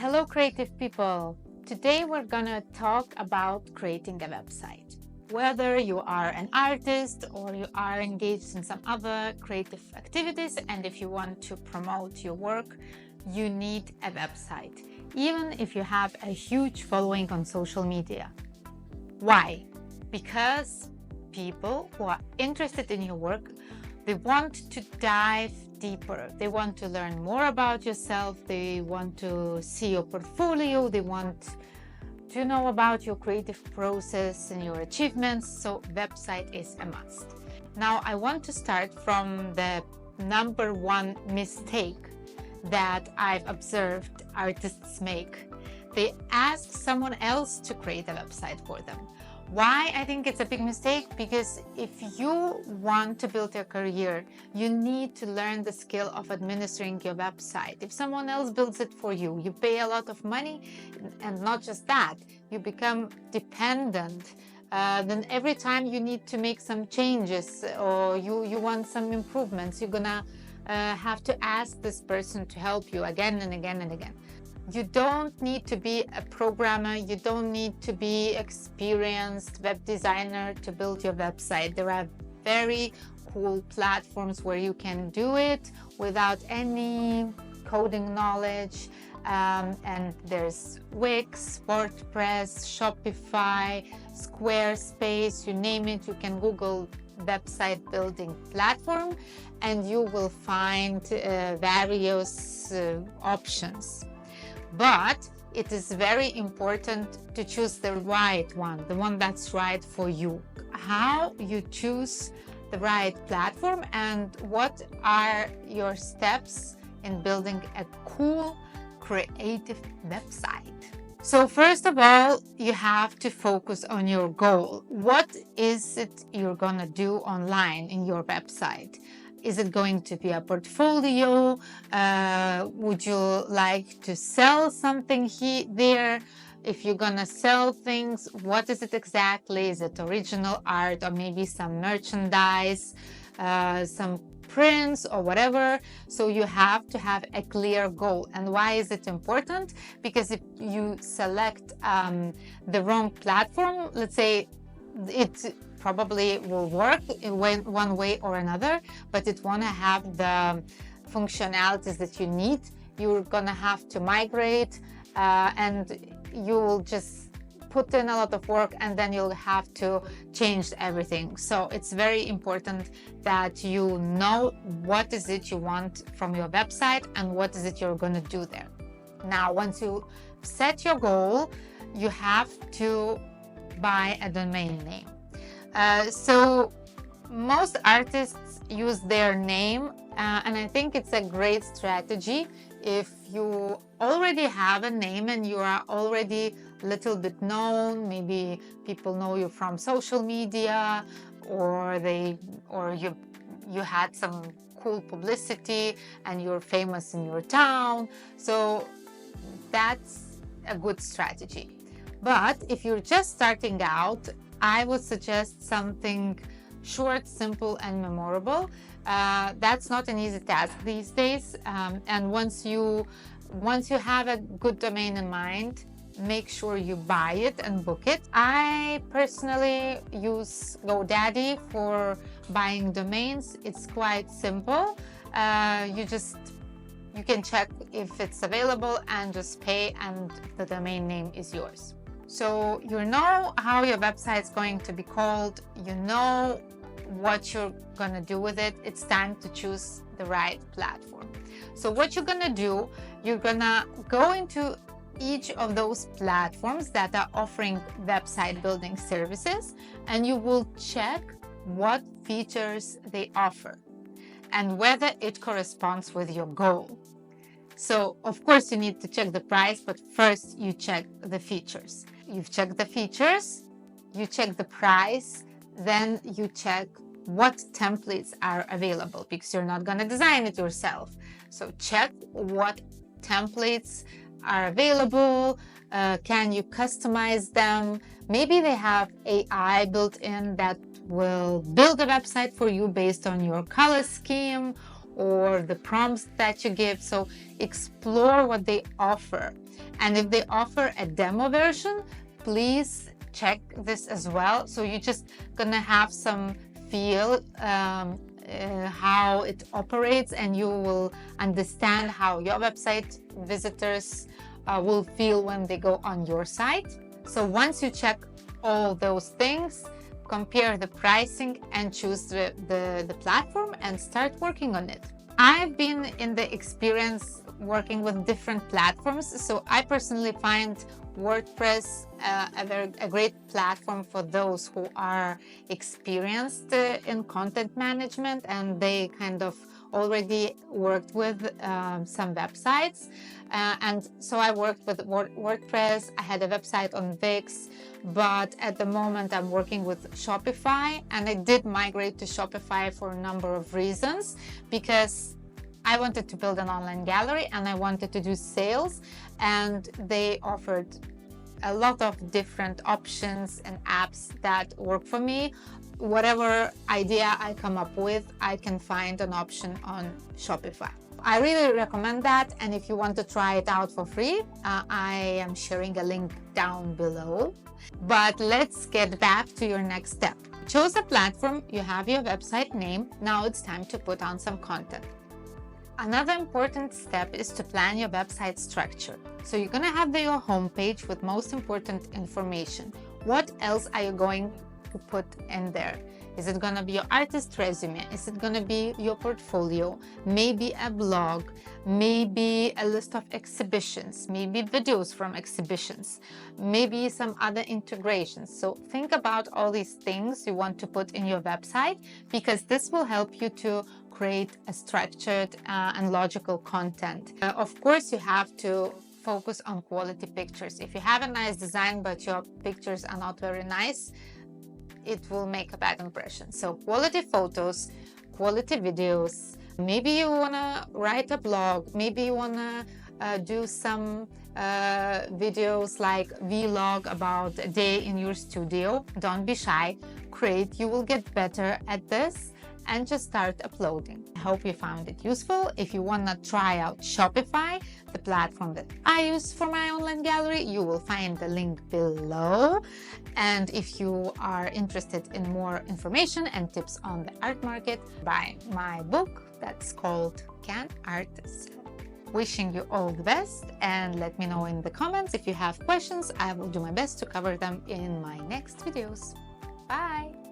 Hello creative people! Today we're gonna talk about creating a website. Whether you are an artist or you are engaged in some other creative activities, and if you want to promote your work, you need a website, even if you have a huge following on social media. Why? Because people who are interested in your work, they want to dive deeper. They want to learn more about yourself. They want to see your portfolio. They want to know about your creative process and your achievements. So website is a must. Now I want to start from the number one mistake that I've observed artists make. They ask someone else to create a website for them. Why I think it's a big mistake? Because if you want to build your career, you need to learn the skill of administering your website. If someone else builds it for you, you pay a lot of money, and not just that, you become dependent. Then every time you need to make some changes or you want some improvements, you're gonna have to ask this person to help you again and again and again. You don't need to be a programmer, you don't need to be experienced web designer to build your website. There are very cool platforms where you can do it without any coding knowledge. And there's Wix, WordPress, Shopify, Squarespace, you name it. You can Google website building platform and you will find various options. But it is very important to choose the right one, the one that's right for you. How you choose the right platform and what are your steps in building a cool, creative website. So first of all, you have to focus on your goal. What is it you're gonna do online in your website? Is it going to be a portfolio? Would you like to sell something there? If you're gonna sell things, what is it exactly? Is it original art or maybe some merchandise, some prints or whatever? So you have to have a clear goal. And why is it important? Because if you select the wrong platform, let's say it probably will work in one way or another, but it won't have the functionalities that you need. You're gonna have to migrate and you will just put in a lot of work and then you'll have to change everything. So it's very important that you know what is it you want from your website and what is it you're gonna do there. Now, once you set your goal, you have to buy a domain name. So most artists use their name and I think it's a great strategy. If you already have a name and you are already a little bit known, maybe people know you from social media or you had some cool publicity and you're famous in your town, so that's a good strategy. But if you're just starting out, I would suggest something short, simple, and memorable. That's not an easy task these days. And once you have a good domain in mind, make sure you buy it and book it. I personally use GoDaddy for buying domains. It's quite simple. You can check if it's available and just pay, and the domain name is yours. So you know how your website is going to be called, you know what you're gonna do with it. It's time to choose the right platform. So what you're gonna do, you're gonna go into each of those platforms that are offering website building services and you will check what features they offer and whether it corresponds with your goal. So of course you need to check the price, but first you check the features. You've checked the features, you check the price, then you check what templates are available because you're not going to design it yourself. So check what templates are available. Can you customize them? Maybe they have AI built in that will build a website for you based on your color scheme or the prompts that you give. So explore what they offer. And if they offer a demo version, please check this as well. So you're just gonna have some feel how it operates, and you will understand how your website visitors will feel when they go on your site. So once you check all those things, compare the pricing and choose the platform and start working on it. I've been in the experience working with different platforms, so I personally find WordPress a great platform for those who are experienced in content management and they kind of already worked with some websites. And so I worked with WordPress. I had a website on Wix, but at the moment I'm working with Shopify, and I did migrate to Shopify for a number of reasons, because I wanted to build an online gallery and I wanted to do sales, and they offered a lot of different options and apps that work for me. Whatever idea I come up with, I can find an option on Shopify. I really recommend that, and if you want to try it out for free, I am sharing a link down below. But let's get back to your next step. Choose a platform, you have your website name, now it's time to put on some content. Another important step is to plan your website structure. So you're going to have your homepage with most important information. What else are you going to put in there? Is it going to be your artist resume? Is it going to be your portfolio? Maybe a blog, maybe a list of exhibitions, maybe videos from exhibitions, maybe some other integrations. So think about all these things you want to put in your website, because this will help you to create a structured and logical content. Of course, you have to focus on quality pictures. If you have a nice design but your pictures are not very nice, it will make a bad impression. So quality photos, quality videos. Maybe you want to write a blog, maybe you want to do some videos like vlog about a day in your studio. Don't be shy, create. You will get better at this and just start uploading. I hope you found it useful. If you want to try out Shopify, the platform that I use for my online gallery, you will find the link below. And if you are interested in more information and tips on the art market, buy my book that's called Can Artists? Wishing you all the best, and let me know in the comments if you have questions. I will do my best to cover them in my next videos. Bye!